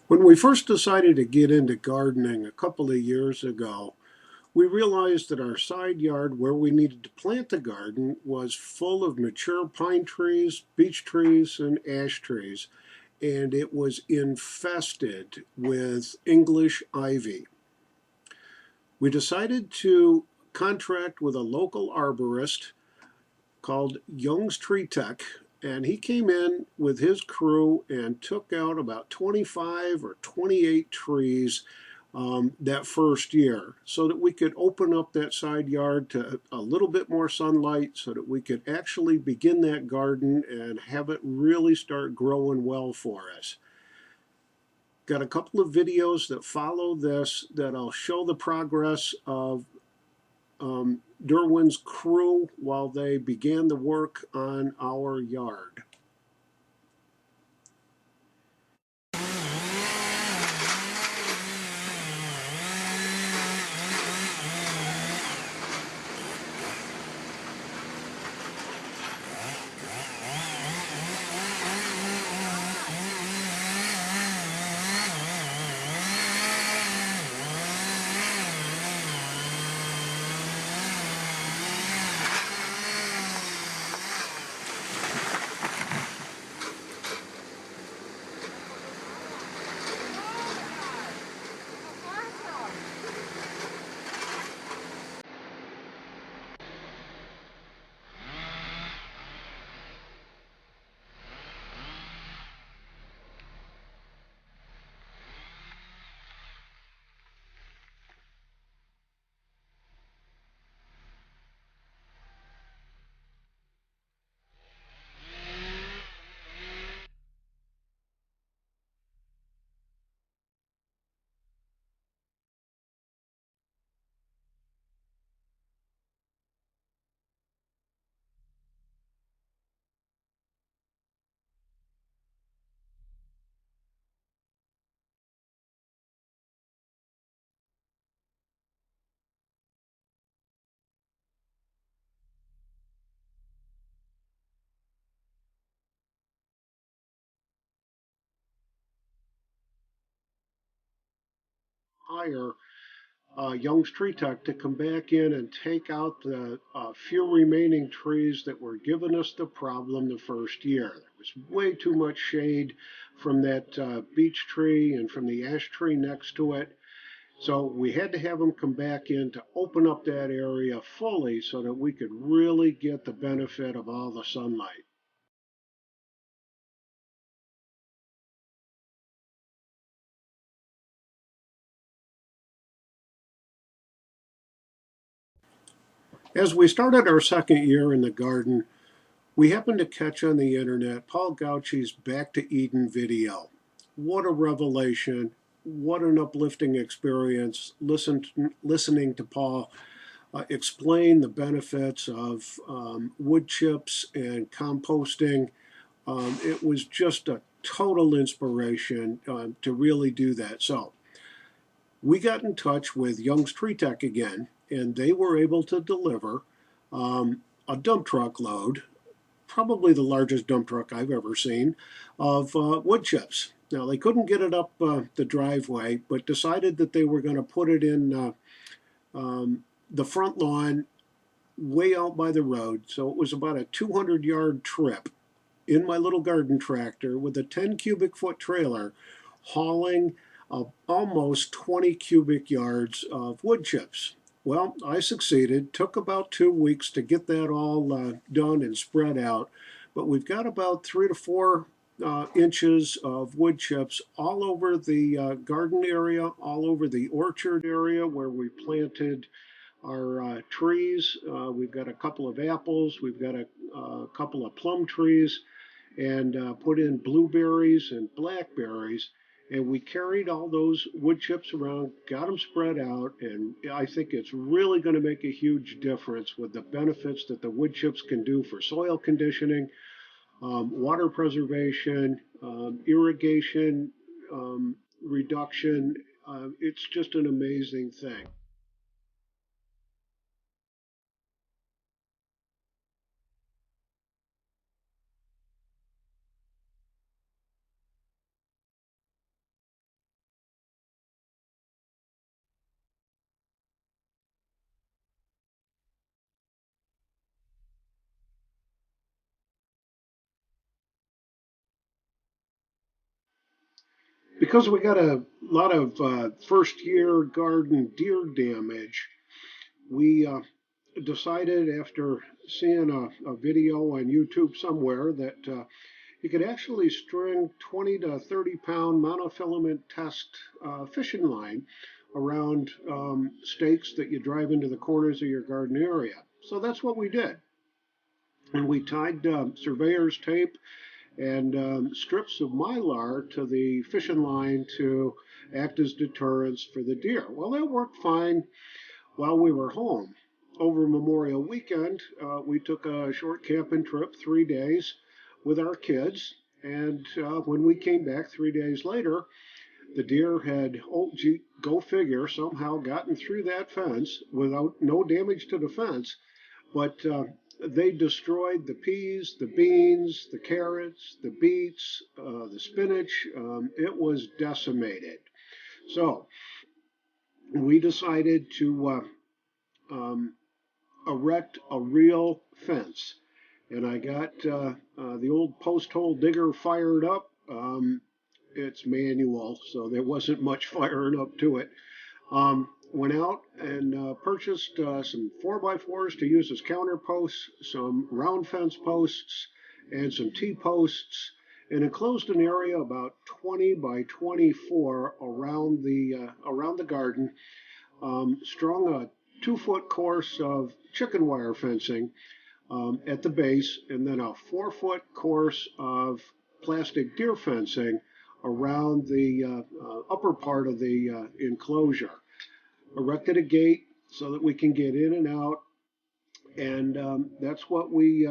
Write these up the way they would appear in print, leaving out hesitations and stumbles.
When we first decided to get into gardening a couple of years ago, we realized that our side yard where we needed to plant the garden was full of mature pine trees, beech trees, and ash trees, and it was infested with English ivy. We decided to contract with a local arborist called Young's Tree Tech, and he came in with his crew and took out about 25 or 28 trees that first year so that we could open up that side yard to a little bit more sunlight so that we could actually begin that garden and have it really start growing well for us. Got a couple of videos that follow this that I'll show the progress of Derwin's crew while they began the work on our yard. Hire Young's Tree Tech to come back in and take out the few remaining trees that were giving us the problem the first year. There was way too much shade from that beech tree and from the ash tree next to it. So we had to have them come back in to open up that area fully so that we could really get the benefit of all the sunlight. As we started our second year in the garden, we happened to catch on the internet Paul Gauchi's Back to Eden video. What a revelation. What an uplifting experience listening to Paul explain the benefits of wood chips and composting. It was just a total inspiration to really do that. So we got in touch with Young's Tree Tech again, and they were able to deliver a dump truck load, probably the largest dump truck I've ever seen, of wood chips. Now, they couldn't get it up the driveway, but decided that they were going to put it in the front lawn way out by the road. So it was about a 200-yard trip in my little garden tractor with a 10 cubic foot trailer hauling almost 20 cubic yards of wood chips. Well, I succeeded. Took about 2 weeks to get that all done and spread out. But we've got about 3 to 4 inches of wood chips all over the garden area, all over the orchard area where we planted our trees. We've got a couple of apples. We've got a couple of plum trees and put in blueberries and blackberries. And we carried all those wood chips around, got them spread out, and I think it's really going to make a huge difference with the benefits that the wood chips can do for soil conditioning, water preservation, irrigation reduction. It's just an amazing thing. Because we got a lot of first year garden deer damage, we decided after seeing a video on YouTube somewhere that you could actually string 20 to 30 pound monofilament test fishing line around stakes that you drive into the corners of your garden area. So that's what we did. And we tied surveyor's tape and strips of mylar to the fishing line to act as deterrents for the deer. Well, that worked fine while we were home. Over Memorial Weekend, we took a short camping trip, 3 days, with our kids. And when we came back 3 days later, the deer had, oh, gee, go figure, somehow gotten through that fence without no damage to the fence. But they destroyed the peas, the beans, the carrots, the beets, the spinach. It was decimated. So we decided to um, erect a real fence. And I got the old post hole digger fired up. It's manual, so there wasn't much firing up to it. Went out and purchased some 4x4s to use as counter posts, some round fence posts, and some T-posts, and enclosed an area about 20 by 24 around the garden. Strung a 2 foot course of chicken wire fencing at the base, and then a 4 foot course of plastic deer fencing around the upper part of the enclosure. Erected a gate so that we can get in and out, and that's what we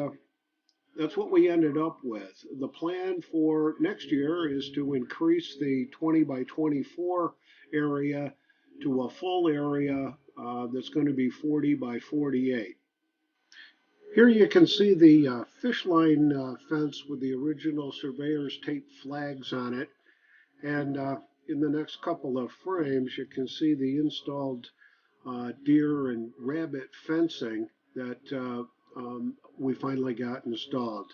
ended up with. The plan for next year is to increase the 20 by 24 area to a full area that's going to be 40 by 48. Here you can see the fish line fence with the original surveyor's tape flags on it. And in the next couple of frames, you can see the installed deer and rabbit fencing that we finally got installed.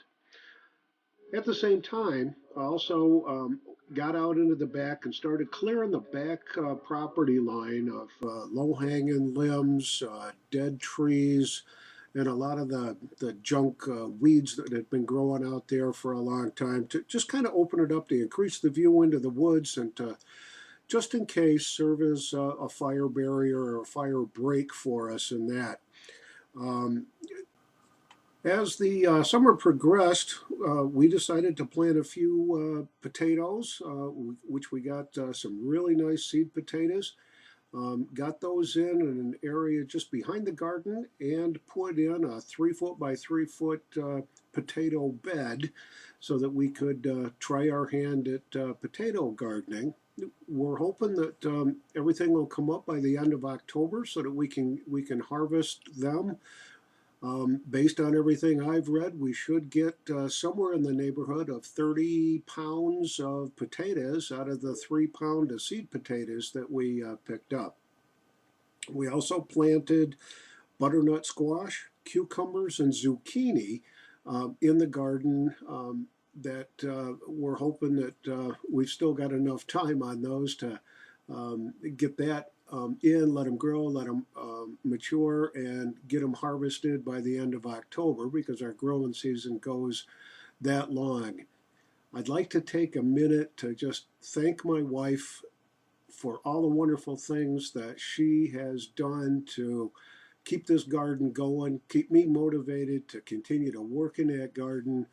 At the same time, I also got out into the back and started clearing the back property line of low-hanging limbs, dead trees, and a lot of the junk weeds that had been growing out there for a long time to just kind of open it up to increase the view into the woods and to, just in case, serve as a fire barrier or a fire break for us in that. Um, as the summer progressed, we decided to plant a few potatoes, which we got some really nice seed potatoes. Got those in an area just behind the garden and put in a 3 foot by 3 foot potato bed so that we could try our hand at potato gardening. We're hoping that everything will come up by the end of October so that we can harvest them. Based on everything I've read, we should get somewhere in the neighborhood of 30 pounds of potatoes out of the 3 pound of seed potatoes that we picked up. We also planted butternut squash, cucumbers, and zucchini in the garden that we're hoping that we've still got enough time on those to get that in, let them grow, let them mature, and get them harvested by the end of October because our growing season goes that long. I'd like to take a minute to just thank my wife for all the wonderful things that she has done to keep this garden going, keep me motivated to continue to work in that garden.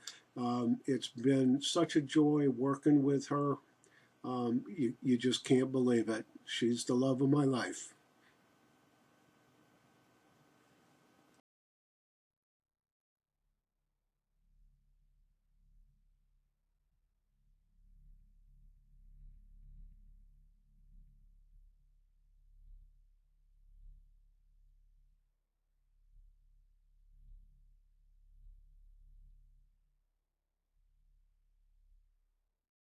It's been such a joy working with her. You just can't believe it. She's the love of my life.